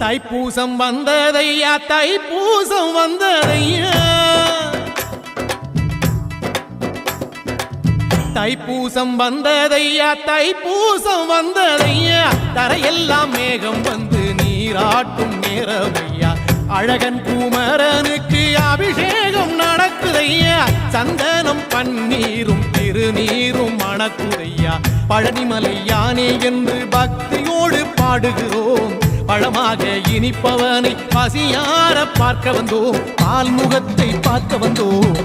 தைப்பூசம் வந்ததையா தைப்பூசம் வந்ததையா தைப்பூசம் வந்ததையா தைப்பூசம் வந்ததையா தரையெல்லாம் மேகம் வந்து நீராட்டும் நேரமையா அழகன் குமரனுக்கு அபிஷேகம் நடக்குதையா சந்தனம் பன்னீரும் திருநீரும் மணக்குதையா பழனிமலை யானே என்று பக்தியோடு பாடுகிறோம் பழமாக இனிப்பவனை பசியார பார்க்க வந்தோம் பால்முகத்தை பார்க்க வந்தோம்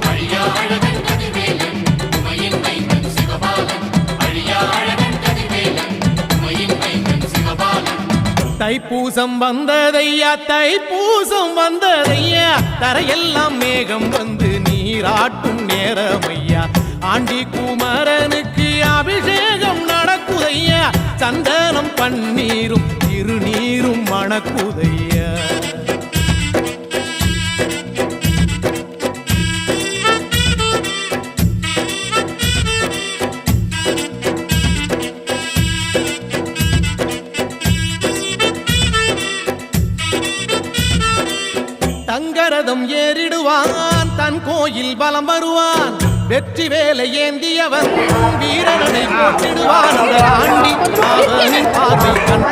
தைப்பூசம் வந்ததையா தைப்பூசம் வந்ததையா தரையெல்லாம் மேகம் வந்து நீராட்டும் நேரமையா ஆண்டி குமரனுக்கு அபிஷேகம் நடக்குதையா சந்தனம் பன்னீரும் திருநீரும் மணக்குதையா தங்கரதம் ஏறிடுவான் தன் கோயில் பலம் வருவான் வெற்றி வேலை ஏந்தியவன் வீரனை போற்றிடுவான் அந்த ஆண்டி அவனின் பார்வை கண்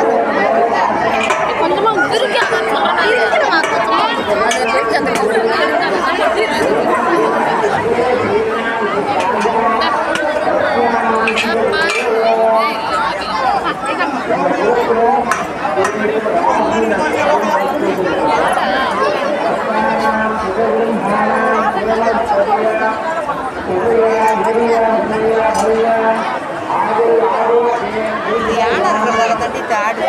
யானை இருக்கிறதால தட்டி தாடு